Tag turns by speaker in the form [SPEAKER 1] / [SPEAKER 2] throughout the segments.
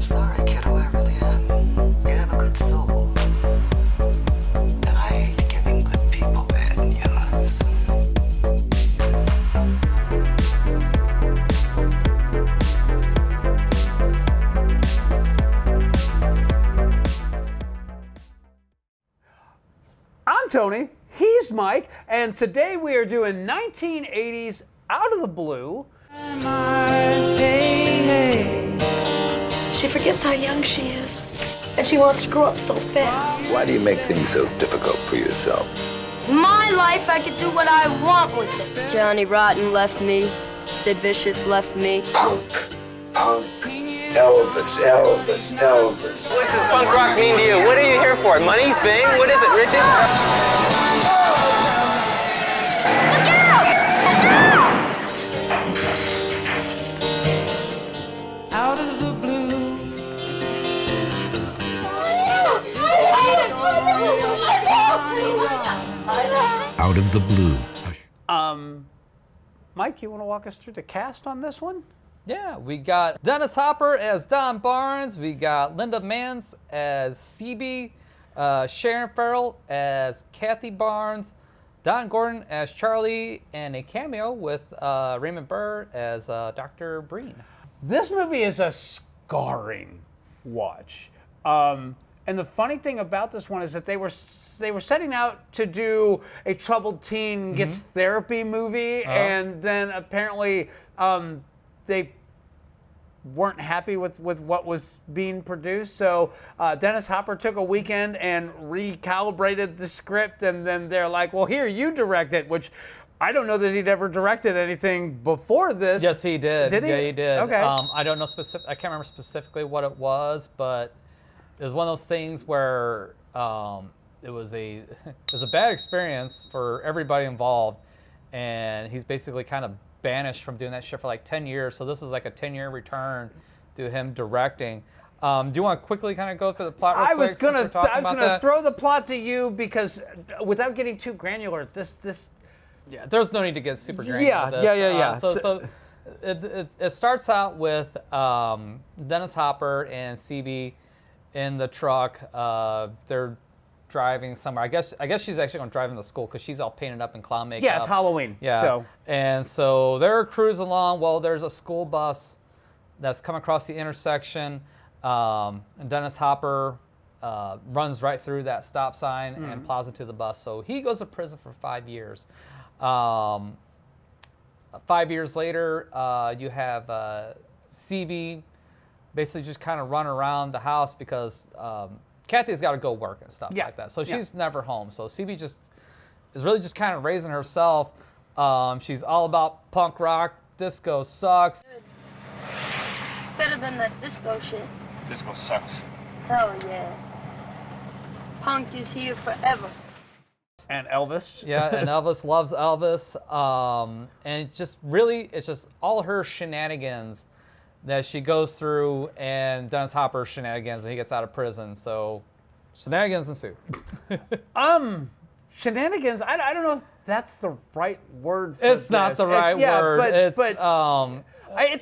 [SPEAKER 1] I'm sorry, kiddo, I really am. You have a good soul. And I hate giving good people bad news.
[SPEAKER 2] I'm Tony, he's Mike, and today we are doing 1980s Out of the Blue.
[SPEAKER 3] She forgets how young she is, and she wants to grow up so fast.
[SPEAKER 4] Why do you make things so difficult for yourself?
[SPEAKER 5] It's my life, I can do what I want with it. Johnny Rotten left me, Sid Vicious left me.
[SPEAKER 4] Punk, Elvis.
[SPEAKER 6] What does punk rock mean to you? What are you here for? Money, fame? What is it, riches?
[SPEAKER 5] Look out!
[SPEAKER 7] Out of the blue.
[SPEAKER 8] Out of the Blue.
[SPEAKER 2] Mike, you want to walk us through the cast on this one?
[SPEAKER 9] Yeah, we got Dennis Hopper as Don Barnes. We got Linda Manz as CB. Sharon Farrell as Kathy Barnes. Don Gordon as Charlie. And a cameo with Raymond Burr as Dr. Breen.
[SPEAKER 2] This movie is a scarring watch. And the funny thing about this one is that they were setting out to do a troubled teen gets therapy movie, and then apparently they weren't happy with what was being produced. So Dennis Hopper took a weekend and recalibrated the script, and then they're like, well, here, you direct it, which I don't know that he'd ever directed anything before this.
[SPEAKER 9] Yes, he did.
[SPEAKER 2] Did he?
[SPEAKER 9] Yeah, he did.
[SPEAKER 2] Okay.
[SPEAKER 9] I don't know I can't remember specifically what it was, but it was one of those things where it was a bad experience for everybody involved, and he's basically kind of banished from doing that shit for like 10 years. So this was like a 10-year return to him directing. Do you want to quickly kind of go through the plot real quick?
[SPEAKER 2] I was gonna throw the plot to you because without getting too granular, this.
[SPEAKER 9] Yeah, there's no need to get super granular with this.
[SPEAKER 2] Yeah.
[SPEAKER 9] So it starts out with Dennis Hopper and CB in the truck. They're driving somewhere. I guess she's actually going to drive him to school because she's all painted up in clown makeup.
[SPEAKER 2] Yeah, it's Halloween.
[SPEAKER 9] Yeah. And so they're cruising along. Well, there's a school bus that's come across the intersection, and Dennis Hopper runs right through that stop sign and plows into the bus. So he goes to prison for 5 years. 5 years later, you have CB basically just kind of run around the house because Kathy's got to go work and stuff like that. So she's never home. So CB just is really just kind of raising herself. She's all about punk rock. Disco sucks.
[SPEAKER 5] Better than that disco shit.
[SPEAKER 6] Disco sucks.
[SPEAKER 5] Hell yeah. Punk is here forever.
[SPEAKER 2] And Elvis.
[SPEAKER 9] Yeah, and Elvis loves Elvis. And it's just all her shenanigans that she goes through, and Dennis Hopper's shenanigans when he gets out of prison. So shenanigans ensue.
[SPEAKER 2] Shenanigans. I don't know if that's the right word for
[SPEAKER 9] It's not the right word.
[SPEAKER 2] It's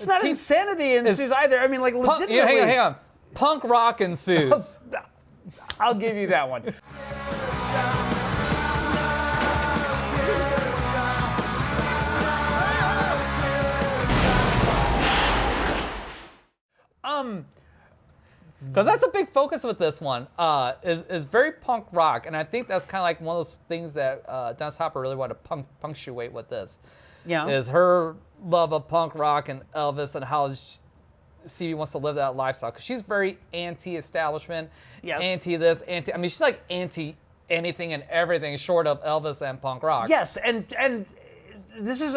[SPEAKER 2] not insanity ensues either. I mean, like, legitimately.
[SPEAKER 9] Hang on. Punk rock ensues.
[SPEAKER 2] I'll give you that one.
[SPEAKER 9] Because that's a big focus with this one, is very punk rock, and I think that's kind of like one of those things that Dennis Hopper really wanted to punctuate with this.
[SPEAKER 2] Yeah.
[SPEAKER 9] Is her love of punk rock and Elvis and how CB wants to live that lifestyle, because she's very anti-establishment, anti this, anti. I mean, she's like anti anything and everything short of Elvis and punk rock.
[SPEAKER 2] Yes, and this is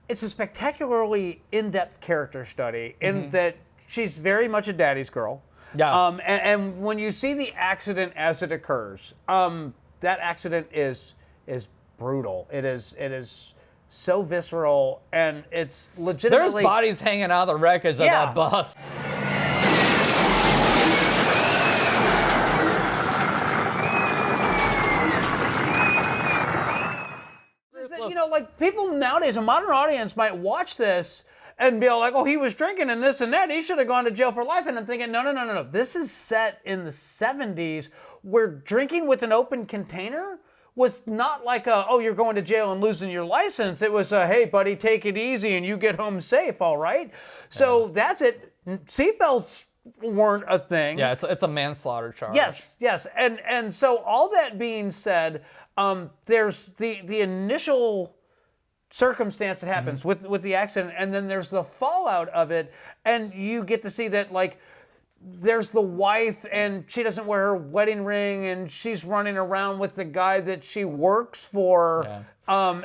[SPEAKER 2] it's a spectacularly in-depth character study in that she's very much a daddy's girl.
[SPEAKER 9] Yeah.
[SPEAKER 2] And when you see the accident as it occurs, that accident is brutal. It is so visceral, and it's legitimately...
[SPEAKER 9] There's bodies hanging out of the wreckage of that bus.
[SPEAKER 2] You know, like, people nowadays, a modern audience might watch this and be all like, oh, he was drinking and this and that. He should have gone to jail for life. And I'm thinking, no. This is set in the 70s where drinking with an open container was not like you're going to jail and losing your license. It was hey, buddy, take it easy and you get home safe, all right? So that's it. Seatbelts weren't a thing.
[SPEAKER 9] Yeah, it's a manslaughter charge.
[SPEAKER 2] Yes. And so all that being said, there's the initial circumstance that happens with the accident, and then there's the fallout of it, and you get to see that, like, there's the wife, and she doesn't wear her wedding ring, and she's running around with the guy that she works for.
[SPEAKER 9] Yeah.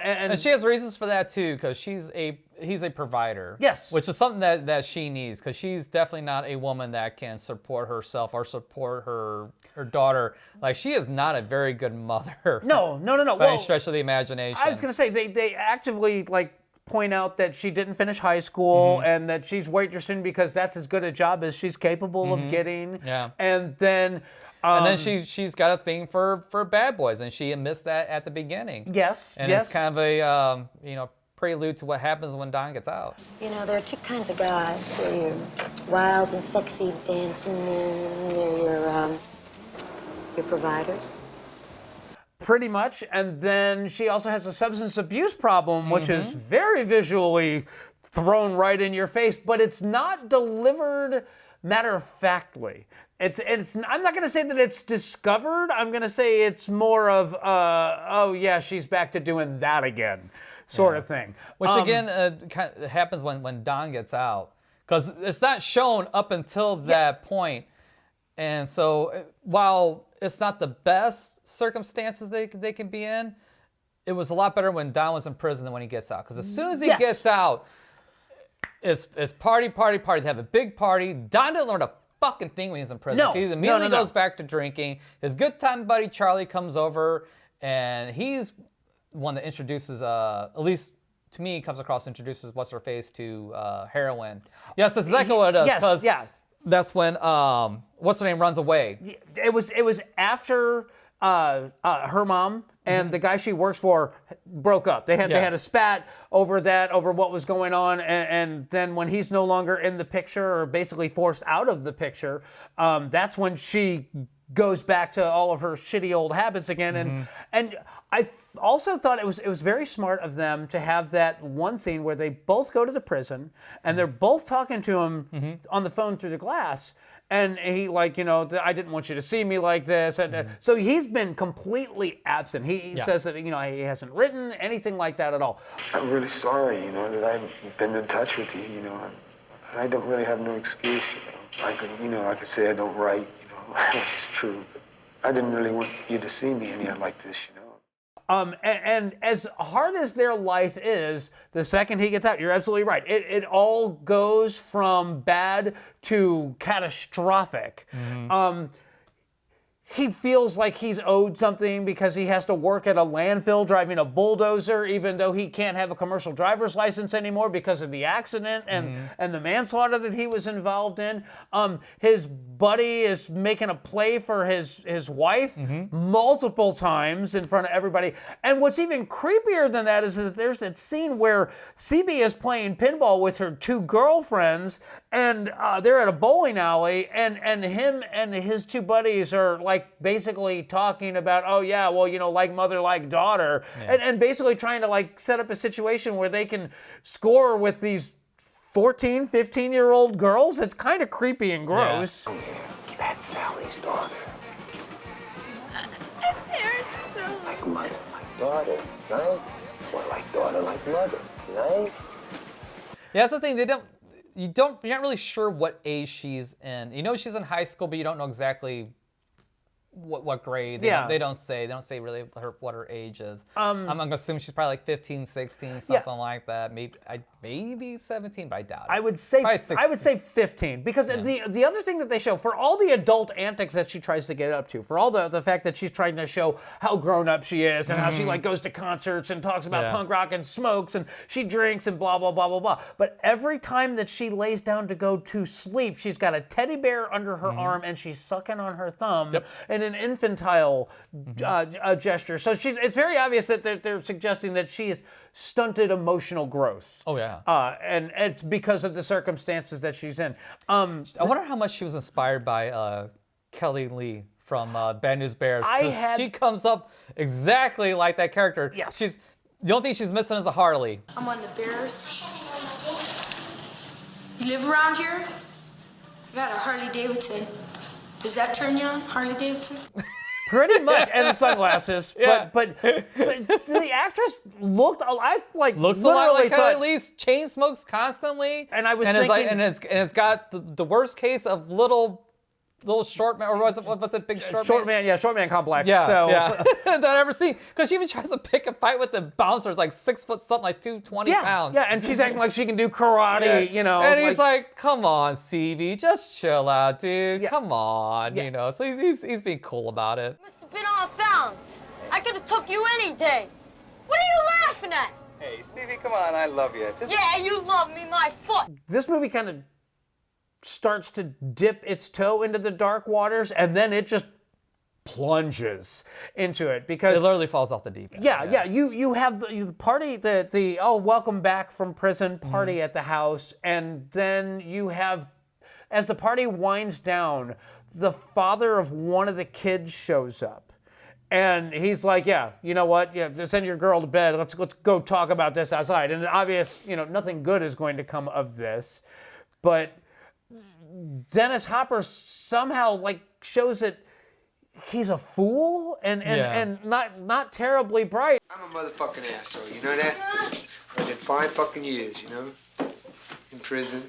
[SPEAKER 9] And she has reasons for that too, because he's a provider.
[SPEAKER 2] Yes.
[SPEAKER 9] Which is something that she needs, because she's definitely not a woman that can support herself or support her daughter. Like, she is not a very good mother.
[SPEAKER 2] No.
[SPEAKER 9] By any stretch of the imagination.
[SPEAKER 2] I was gonna say they actively point out that she didn't finish high school and that she's waitressing because that's as good a job as she's capable of getting.
[SPEAKER 9] Yeah.
[SPEAKER 2] And then
[SPEAKER 9] she's got a thing for bad boys, and she admits that at the beginning.
[SPEAKER 2] Yes.
[SPEAKER 9] And it's kind of a prelude to what happens when Don gets out.
[SPEAKER 3] You know, there are two kinds of guys. There are your wild and sexy dancing men, and there are your providers.
[SPEAKER 2] Pretty much. And then she also has a substance abuse problem, which is very visually thrown right in your face, but it's not delivered matter-of-factly. I'm not going to say that it's discovered. I'm going to say it's more of, oh yeah, she's back to doing that again, sort of thing.
[SPEAKER 9] Which again kind of happens when Don gets out, because it's not shown up until that point. And so while it's not the best circumstances they can be in, it was a lot better when Don was in prison than when he gets out. Because as soon as he gets out, it's party. They have a big party. Don didn't learn a fucking thing when he's in prison.
[SPEAKER 2] No.
[SPEAKER 9] He immediately goes back to drinking. His good time buddy Charlie comes over, and he's one that introduces, at least to me, introduces what's-her-face to heroin. Yes, that's exactly what it does.
[SPEAKER 2] Yes,
[SPEAKER 9] That's when what's-her-name runs away.
[SPEAKER 2] It was after her mom and the guy she works for broke up. They had a spat over what was going on, and then when he's no longer in the picture, or basically forced out of the picture, that's when she goes back to all of her shitty old habits again. And I also thought it was very smart of them to have that one scene where they both go to the prison and they're both talking to him on the phone through the glass. And he I didn't want you to see me like this. And so he's been completely absent. He says that, he hasn't written anything like that at all.
[SPEAKER 10] I'm really sorry, that I haven't been in touch with you, I don't really have no excuse, I could say I don't write, which is true. But I didn't really want you to see me anyhow like this,
[SPEAKER 2] And as hard as their life is, the second he gets out, you're absolutely right. It all goes from bad to catastrophic. He feels like he's owed something because he has to work at a landfill driving a bulldozer, even though he can't have a commercial driver's license anymore because of the accident and the manslaughter that he was involved in. His buddy is making a play for his wife multiple times in front of everybody. And what's even creepier than that is that there's that scene where CB is playing pinball with her two girlfriends, and they're at a bowling alley, and him and his two buddies are basically talking about, oh yeah, well, like mother, like daughter, and basically trying to set up a situation where they can score with these 14, 15-year-old girls. It's kind of creepy and gross.
[SPEAKER 10] Yeah. That's Sally's daughter. Like mother, like daughter, right? Or like daughter, like mother, right?
[SPEAKER 9] Yeah, that's the thing. You're not really sure what age she's in. You know she's in high school, but you don't know exactly what grade. They don't say really what her age is. I'm gonna assume she's probably 15, 16, something like that. Maybe 17, but I doubt it.
[SPEAKER 2] I would say 15, because the other thing that they show, for all the adult antics that she tries to get up to, for all the fact that she's trying to show how grown up she is and how she goes to concerts and talks about punk rock and smokes and she drinks and blah blah blah blah blah. But every time that she lays down to go to sleep, she's got a teddy bear under her arm and she's sucking on her thumb. And an infantile gesture. So it's very obvious that they're suggesting that she has stunted emotional growth.
[SPEAKER 9] Oh yeah.
[SPEAKER 2] And it's because of the circumstances that she's in.
[SPEAKER 9] I wonder how much she was inspired by Kelly Lee from Bad News Bears. 'Cause she comes up exactly like that character.
[SPEAKER 2] Yes.
[SPEAKER 9] The only thing she's missing is a Harley.
[SPEAKER 5] I'm on the Bears. You live around here? I got a Harley Davidson. Does that turn you on, Harley Davidson?
[SPEAKER 2] Pretty much, and the sunglasses.
[SPEAKER 9] Yeah.
[SPEAKER 2] But the actress looks a
[SPEAKER 9] lot like Kelly Lee's. Chain smokes constantly,
[SPEAKER 2] and I was
[SPEAKER 9] thinking,
[SPEAKER 2] thinking,
[SPEAKER 9] it's got the worst case of little short man, or was it big short man?
[SPEAKER 2] Short man complex.
[SPEAKER 9] Yeah,
[SPEAKER 2] so.
[SPEAKER 9] yeah. that I ever seen, because she even tries to pick a fight with the bouncers, like 6 foot something, like 220 pounds.
[SPEAKER 2] Yeah, and she's acting like she can do karate, you know.
[SPEAKER 9] And he's like, "Come on, CV, just chill out, dude. Come on, you know." So he's being cool about it.
[SPEAKER 11] Must have been off balance. I could have took you any day. What are you laughing at?
[SPEAKER 6] Hey, Stevie, come on, I love you.
[SPEAKER 11] Yeah, you love me, my foot.
[SPEAKER 2] This movie kind of starts to dip its toe into the dark waters, and then it just plunges into it because
[SPEAKER 9] it literally falls off the deep end.
[SPEAKER 2] Yeah. You have the party, the welcome back from prison party at the house, and then you have, as the party winds down, the father of one of the kids shows up. And he's like, yeah, you know what? Yeah, send your girl to bed. Let's go talk about this outside. And obvious, nothing good is going to come of this. But Dennis Hopper somehow shows that he's a fool and not terribly bright.
[SPEAKER 10] I'm a motherfucking asshole, you know that? I did 5 fucking years, in prison.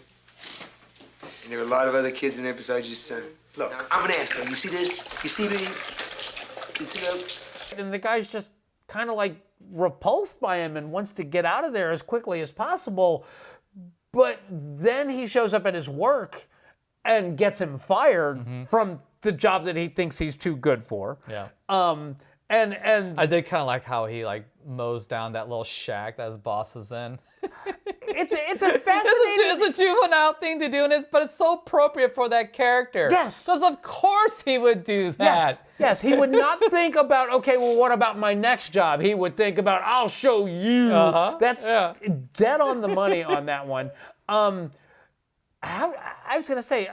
[SPEAKER 10] And there were a lot of other kids in there besides your son. Look, I'm an asshole. You see this? You see me? You see that?
[SPEAKER 2] And the guy's just kind of repulsed by him and wants to get out of there as quickly as possible. But then he shows up at his work and gets him fired from the job that he thinks he's too good for.
[SPEAKER 9] Yeah.
[SPEAKER 2] And
[SPEAKER 9] I did kind of like how he mows down that little shack that his boss is in.
[SPEAKER 2] It's a fascinating.
[SPEAKER 9] It's a juvenile thing to do, but it's so appropriate for that character.
[SPEAKER 2] Yes.
[SPEAKER 9] Because of course he would do that.
[SPEAKER 2] Yes. He would not think about, okay, well, what about my next job? He would think about, I'll show you. That's dead on the money on that one. I was gonna say,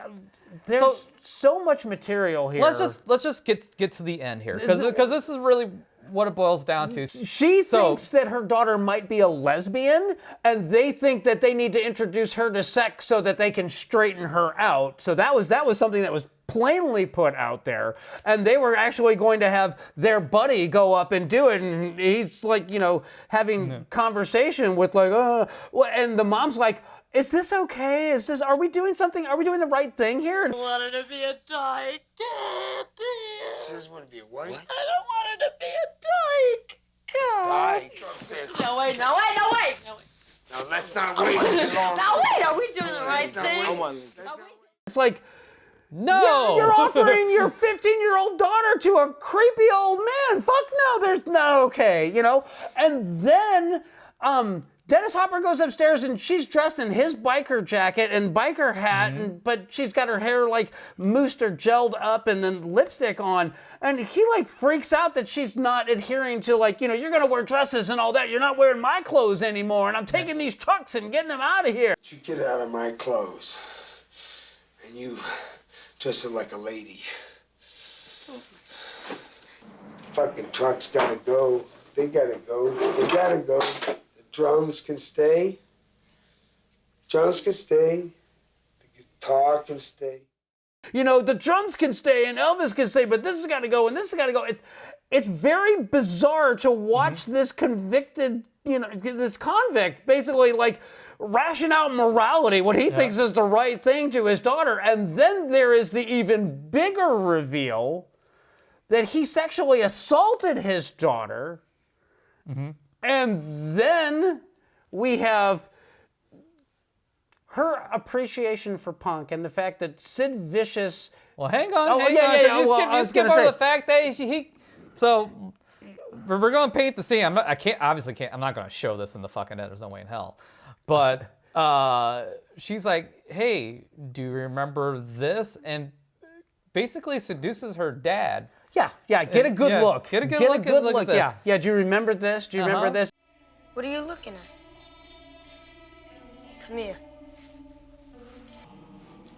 [SPEAKER 2] there's so much material here.
[SPEAKER 9] Let's just get to the end here, because this is really what it boils down to.
[SPEAKER 2] She thinks that her daughter might be a lesbian, and they think that they need to introduce her to sex so that they can straighten her out. So that was something that was plainly put out there, and they were actually going to have their buddy go up and do it, and he's having conversation with and the mom's like, is this okay? Are we doing something? Are we doing the right thing here?
[SPEAKER 11] I wanted to be a dyke.
[SPEAKER 10] She doesn't want to be a what?
[SPEAKER 11] I don't want her to be a dyke. God.
[SPEAKER 10] Dyke?
[SPEAKER 11] No, wait.
[SPEAKER 10] Now, let's not wait too long.
[SPEAKER 11] Now, wait, are we doing the right thing?
[SPEAKER 2] It's like,
[SPEAKER 9] no!
[SPEAKER 2] You're offering your 15-year-old daughter to a creepy old man. Fuck no, there's not okay, And then, Dennis Hopper goes upstairs and she's dressed in his biker jacket and biker hat, but she's got her hair moussed or gelled up and then lipstick on. And he freaks out that she's not adhering to you're gonna wear dresses and all that. You're not wearing my clothes anymore, and I'm taking these trucks and getting them out of here.
[SPEAKER 10] You get out of my clothes, and you dress her like a lady. Fucking trucks gotta go. They gotta go. They gotta go. Drums can stay. Drums can stay. The guitar can stay.
[SPEAKER 2] The drums can stay and Elvis can stay, but this has got to go and this has got to go. It's very bizarre to watch this convicted, this convict basically ration out morality, what he thinks is the right thing to his daughter. And then there is the even bigger reveal that he sexually assaulted his daughter. And then we have her appreciation for punk and the fact that Sid Vicious.
[SPEAKER 9] Well, hang on. You skip over the fact that he. So we're going to paint the scene. I'm not going to show this in the fucking edit. There's no way in hell. But she's like, "Hey, do you remember this?" And basically seduces her dad.
[SPEAKER 2] Yeah. Get a good look.
[SPEAKER 9] Get a good look at this.
[SPEAKER 2] Yeah. Do you remember this? Do you remember this?
[SPEAKER 5] What are you looking at? Come here.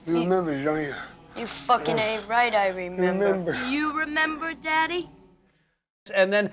[SPEAKER 10] You remember, don't you?
[SPEAKER 5] You fucking ain't right, I remember. Do you remember, Daddy?
[SPEAKER 2] And then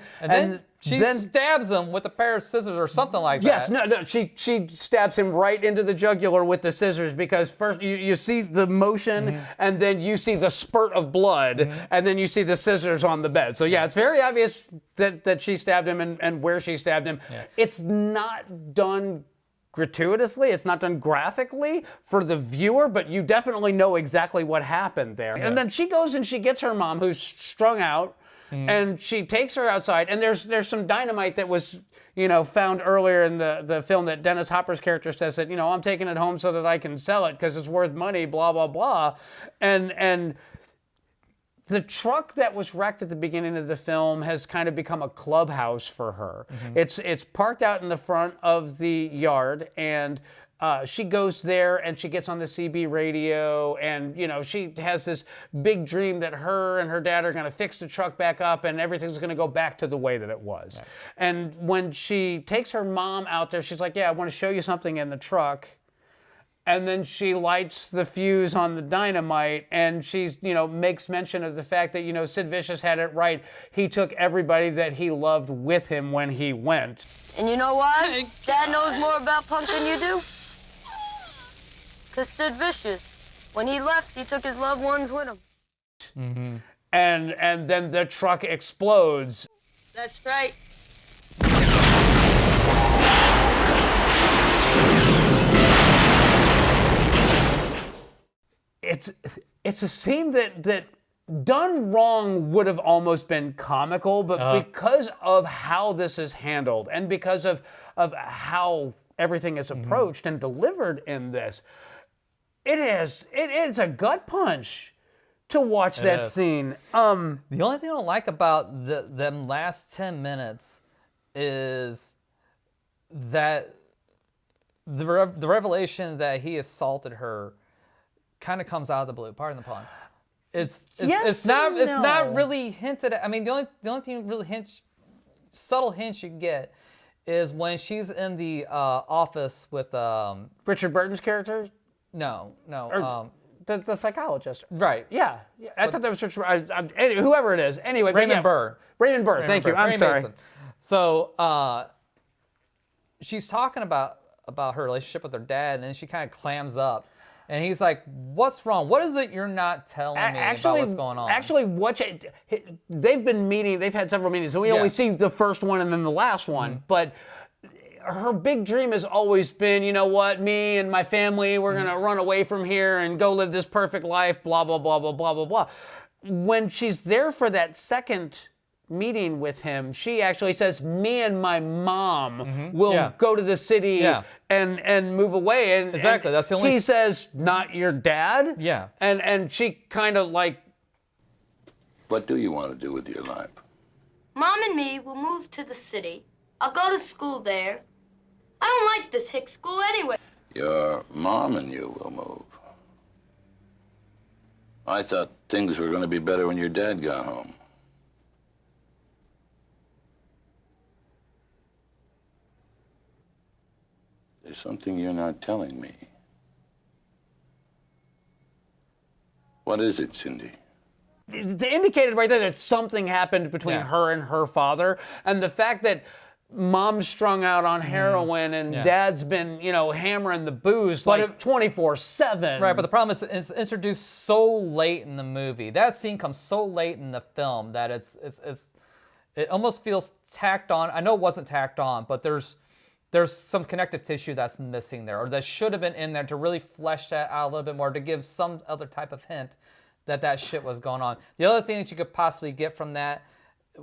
[SPEAKER 9] she stabs him with a pair of scissors or something like
[SPEAKER 2] yes,
[SPEAKER 9] that.
[SPEAKER 2] no, she stabs him right into the jugular with the scissors because first you see the motion and then you see the spurt of blood and then you see the scissors on the bed. So yeah, it's very obvious that she stabbed him and where she stabbed him. Yeah. It's not done gratuitously, it's not done graphically for the viewer, but you definitely know exactly what happened there. Yeah. And then she goes and she gets her mom who's strung out. And she takes her outside, and there's some dynamite that was, found earlier in the film that Dennis Hopper's character says that, I'm taking it home so that I can sell it because it's worth money, blah, blah, blah. And the truck that was wrecked at the beginning of the film has kind of become a clubhouse for her. It's parked out in the front of the yard, and she goes there and she gets on the CB radio and, she has this big dream that her and her dad are going to fix the truck back up and everything's going to go back to the way that it was. Right. And when she takes her mom out there, she's like, yeah, I want to show you something in the truck. And then she lights the fuse on the dynamite and she's, makes mention of the fact that, Sid Vicious had it right. He took everybody that he loved with him when he went.
[SPEAKER 5] And you know why? Dad knows more about punk than you do? Because Sid Vicious, when he left, he took his loved ones with him.
[SPEAKER 2] And then the truck explodes.
[SPEAKER 5] That's right.
[SPEAKER 2] It's a scene that done wrong would have almost been comical, but because of how this is handled and because of how everything is approached and delivered in this, it is a gut punch to watch that scene.
[SPEAKER 9] The only thing I don't like about them last 10 minutes is that the revelation that he assaulted her kind of comes out of the blue. Pardon the pun. It's not really hinted at. I mean, the only thing really subtle hints you get is when she's in the office with
[SPEAKER 2] Richard Burton's character.
[SPEAKER 9] No.
[SPEAKER 2] The psychologist.
[SPEAKER 9] Right.
[SPEAKER 2] Yeah. I thought that was whoever it is. Anyway,
[SPEAKER 9] Raymond Burr.
[SPEAKER 2] Raymond Burr. Thank you. I'm sorry.
[SPEAKER 9] Mason. So she's talking about her relationship with her dad, and then she kind of clams up. And he's like, what's wrong? What is it you're not telling me about what's going on?
[SPEAKER 2] Actually, they've been meeting. They've had several meetings. And we only see the first one and then the last one. But her big dream has always been, you know what, me and my family, we're going to run away from here and go live this perfect life, blah, blah, blah, blah, blah, blah, blah. When she's there for that second meeting with him, she actually says, me and my mom will go to the city and move away. And
[SPEAKER 9] exactly, that's the only...
[SPEAKER 2] He says, not your dad?
[SPEAKER 9] Yeah.
[SPEAKER 2] And she kind of like...
[SPEAKER 4] What do you want to do with your life?
[SPEAKER 5] Mom and me will move to the city. I'll go to school there. I don't like this hick school anyway.
[SPEAKER 4] Your mom and you will move. I thought things were going to be better when your dad got home. There's something you're not telling me. What is it, Cindy?
[SPEAKER 2] It's indicated right there that something happened between her and her father, and the fact that mom's strung out on heroin and dad's been, hammering the booze like 24/7.
[SPEAKER 9] Right, but the problem is it's introduced so late in the movie. That scene comes so late in the film that it almost feels tacked on. I know it wasn't tacked on, but there's some connective tissue that's missing there, or that should have been in there to really flesh that out a little bit more, to give some other type of hint that shit was going on. The other thing that you could possibly get from that,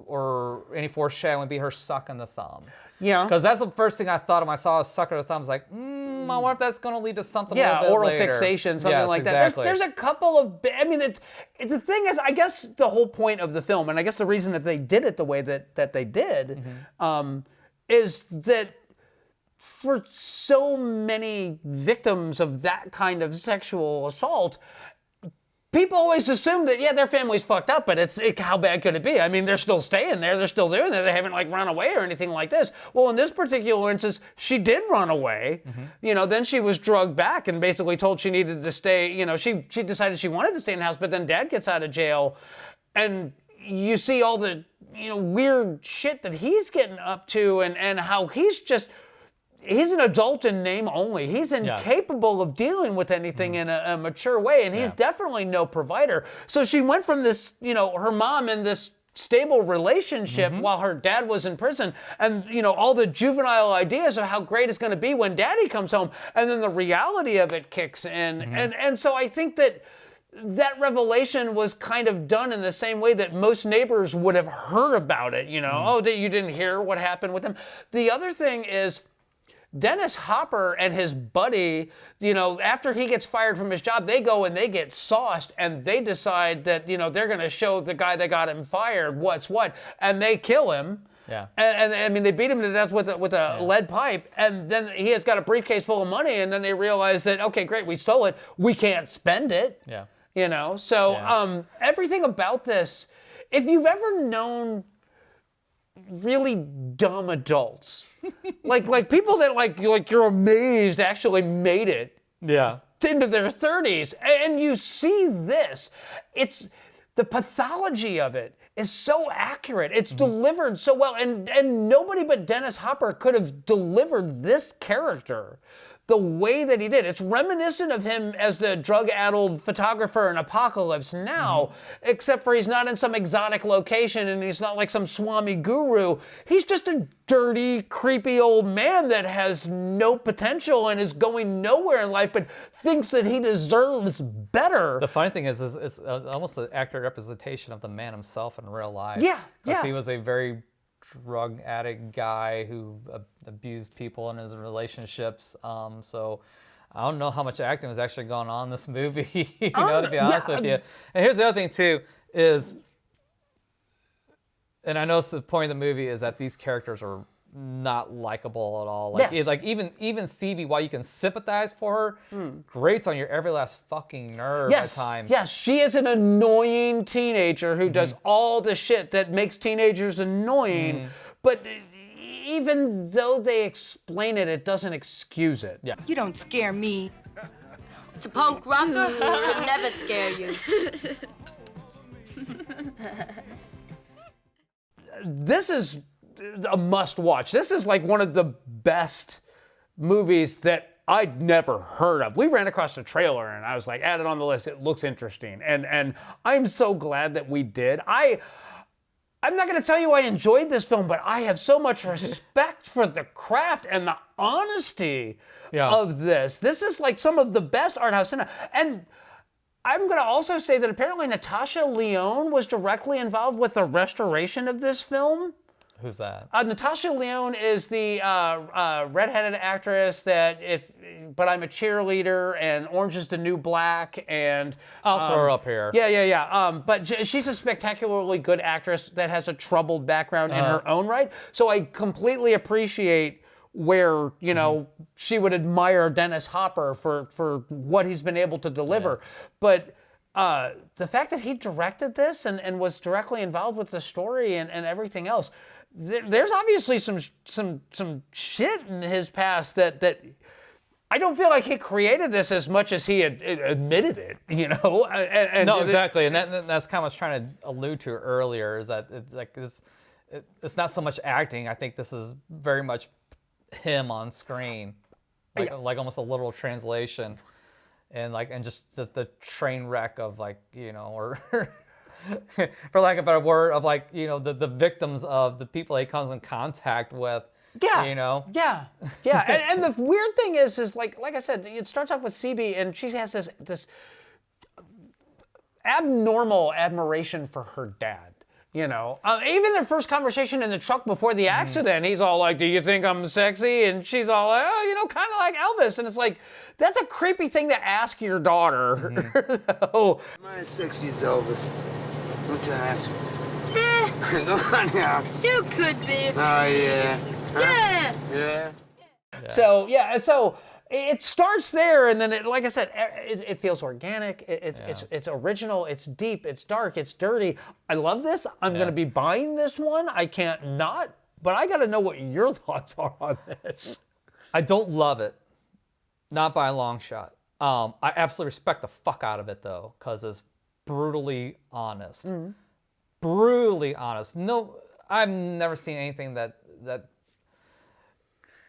[SPEAKER 9] or any foreshadowing, would be her sucking the thumb.
[SPEAKER 2] Yeah.
[SPEAKER 9] Because that's the first thing I thought of when I saw a sucker the thumb. I was like, I wonder if that's going to lead to something a little bit
[SPEAKER 2] oral
[SPEAKER 9] later.
[SPEAKER 2] fixation, something like that. There's a couple of, the thing is, I guess the whole point of the film, and I guess the reason that they did it the way that they did, is that for so many victims of that kind of sexual assault, people always assume that, yeah, their family's fucked up, but how bad could it be? I mean, they're still staying there. They're still doing it. They haven't, like, run away or anything like this. Well, in this particular instance, she did run away. Then she was drugged back and basically told she needed to stay. She decided she wanted to stay in the house, but then Dad gets out of jail. And you see all the, weird shit that he's getting up to and how he's an adult in name only. He's incapable of dealing with anything in a mature way, and he's definitely no provider. So she went from this, her mom in this stable relationship while her dad was in prison, and all the juvenile ideas of how great it's going to be when Daddy comes home, and then the reality of it kicks in, and so I think that revelation was kind of done in the same way that most neighbors would have heard about it. Oh, you didn't hear what happened with him. The other thing is, Dennis Hopper and his buddy, after he gets fired from his job, they go and they get sauced, and they decide that, they're going to show the guy that got him fired what's what, and they kill him.
[SPEAKER 9] Yeah.
[SPEAKER 2] And I mean, they beat him to death with a lead pipe, and then he has got a briefcase full of money, and then they realize that, okay, great, we stole it. We can't spend it.
[SPEAKER 9] Yeah.
[SPEAKER 2] Everything about this, if you've ever known really dumb adults, like people that like you're amazed actually made it into their 30s, and you see this, it's the pathology of it is so accurate. It's delivered so well, and nobody but Dennis Hopper could have delivered this character the way that he did. It's reminiscent of him as the drug-addled photographer in Apocalypse Now, except for he's not in some exotic location and he's not like some Swami guru. He's just a dirty, creepy old man that has no potential and is going nowhere in life, but thinks that he deserves better.
[SPEAKER 9] The funny thing is it's almost an accurate representation of the man himself in real life.
[SPEAKER 2] Yeah.
[SPEAKER 9] He was a very drug addict guy who abused people in his relationships. So I don't know how much acting was actually going on in this movie, to be honest with you. And here's the other thing too, is, and I know the point of the movie is that these characters are not likable at all. Even CB, while you can sympathize for her, grates on your every last fucking nerve at times.
[SPEAKER 2] Yes, she is an annoying teenager who does all the shit that makes teenagers annoying, but even though they explain it, it doesn't excuse it.
[SPEAKER 9] Yeah.
[SPEAKER 11] You don't scare me.
[SPEAKER 5] It's a punk rocker should never scare you.
[SPEAKER 2] This is a must-watch. This is like one of the best movies that I'd never heard of. We ran across the trailer and I was like, add it on the list. It looks interesting. And I'm so glad that we did. I'm not going to tell you I enjoyed this film, but I have so much respect for the craft and the honesty of this. This is like some of the best art house cinema. And I'm going to also say that apparently Natasha Lyonne was directly involved with the restoration of this film.
[SPEAKER 9] Who's that?
[SPEAKER 2] Natasha Lyonne is the redheaded actress that But I'm a Cheerleader and Orange is the New Black and...
[SPEAKER 9] I'll throw her up here.
[SPEAKER 2] Yeah. But she's a spectacularly good actress that has a troubled background in her own right. So I completely appreciate where, she would admire Dennis Hopper for what he's been able to deliver. But the fact that he directed this and was directly involved with the story and everything else, there's obviously some shit in his past that I don't feel like he created this as much as he had admitted it,
[SPEAKER 9] No, exactly, and that's kind of what I was trying to allude to earlier, is that it's not so much acting. I think this is very much him on screen, like almost a literal translation, and just the train wreck of or for lack of a better word, of the victims of the people he comes in contact with.
[SPEAKER 2] Yeah. And the weird thing is like I said, it starts off with CB, and she has this abnormal admiration for her dad. Even their first conversation in the truck before the accident, he's all like, "Do you think I'm sexy?" And she's all like, "Oh, kind of like Elvis." And it's like, that's a creepy thing to ask your daughter.
[SPEAKER 12] Am I as sexy as Elvis? Don't you ask? Come on now.
[SPEAKER 11] You could be if you
[SPEAKER 12] yeah.
[SPEAKER 11] Yeah.
[SPEAKER 12] Yeah.
[SPEAKER 2] So it starts there, and then like I said, it feels organic. It's original. It's deep. It's dark. It's dirty. I love this. I'm gonna be buying this one. I can't not. But I got to know what your thoughts are on this.
[SPEAKER 9] I don't love it, not by a long shot. I absolutely respect the fuck out of it though, because it's brutally honest. Brutally honest. No, I've never seen anything that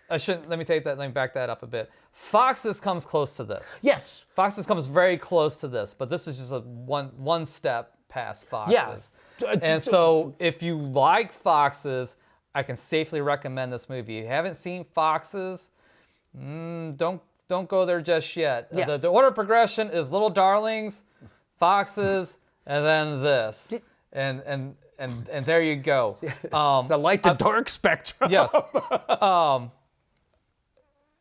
[SPEAKER 9] I shouldn't. Let me back that up a bit. Foxes comes close to this.
[SPEAKER 2] Yes.
[SPEAKER 9] Foxes comes very close to this, but this is just a one step past Foxes.
[SPEAKER 2] Yeah.
[SPEAKER 9] And so if you like Foxes, I can safely recommend this movie. If you haven't seen Foxes, don't go there just yet.
[SPEAKER 2] Yeah.
[SPEAKER 9] The order of progression is Little Darlings, Foxes, and then this. And there you go.
[SPEAKER 2] The light to dark spectrum.
[SPEAKER 9] Yes.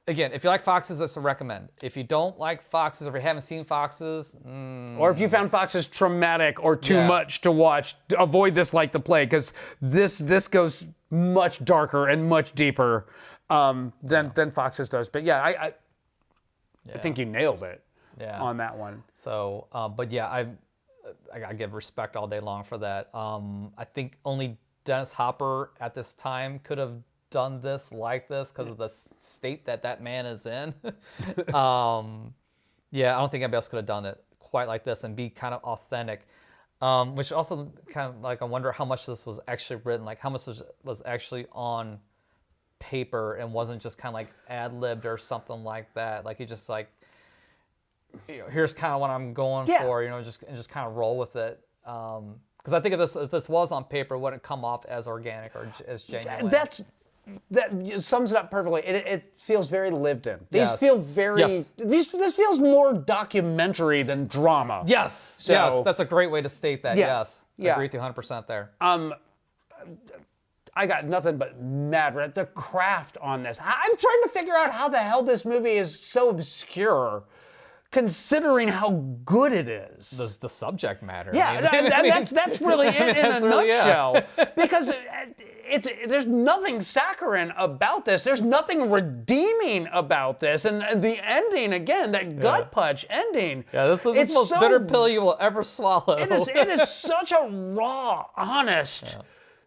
[SPEAKER 9] Again, if you like Foxes, that's a recommend. If you don't like Foxes, or if you haven't seen Foxes,
[SPEAKER 2] or if you found Foxes traumatic or too much to watch, avoid this like the plague, because this goes much darker and much deeper than Foxes does. But yeah, I think you nailed it on that one.
[SPEAKER 9] So, but yeah, I gotta give respect all day long for that. I think only Dennis Hopper at this time could have done this like this because of the state that man is in. I don't think anybody else could have done it quite like this and be kind of authentic. Which also kind of like, I wonder how much this was actually written, like how much was actually on paper and wasn't just kind of like ad-libbed or something like that. Like he just like, here's kind of what I'm going for, just kind of roll with it. Because I think if this was on paper, it wouldn't come off as organic or as genuine.
[SPEAKER 2] That sums it up perfectly. It feels very lived in. These feel very. This feels more documentary than drama.
[SPEAKER 9] Yes.
[SPEAKER 2] So,
[SPEAKER 9] yes. That's a great way to state that.
[SPEAKER 2] Yeah,
[SPEAKER 9] Yes. I agree with you 100% there.
[SPEAKER 2] I got nothing but mad. The craft on this. I'm trying to figure out how the hell this movie is so obscure, considering how good it is.
[SPEAKER 9] The subject matter.
[SPEAKER 2] Yeah, that's really it in a nutshell. Because there's nothing saccharine about this. There's nothing redeeming about this. And the ending, again, that gut punch ending.
[SPEAKER 9] Yeah, this is the most bitter pill you will ever swallow.
[SPEAKER 2] It is such a raw, honest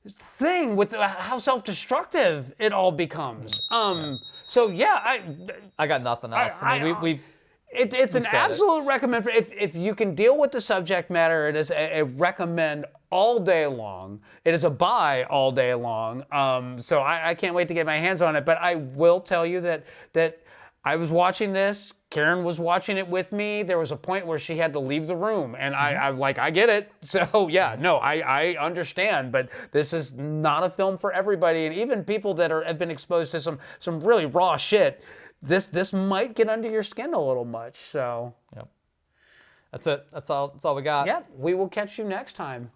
[SPEAKER 2] thing with how self-destructive it all becomes. So yeah,
[SPEAKER 9] I got nothing else.
[SPEAKER 2] It's an absolute recommend. If you can deal with the subject matter, it is a recommend all day long. It is a buy all day long. So I can't wait to get my hands on it. But I will tell you that I was watching this. Karen was watching it with me. There was a point where she had to leave the room, and I'm like, I get it. So yeah, no, I understand. But this is not a film for everybody, and even people that have been exposed to some really raw shit. This might get under your skin a little much, so.
[SPEAKER 9] Yep. That's it. That's all we got.
[SPEAKER 2] Yep. We will catch you next time.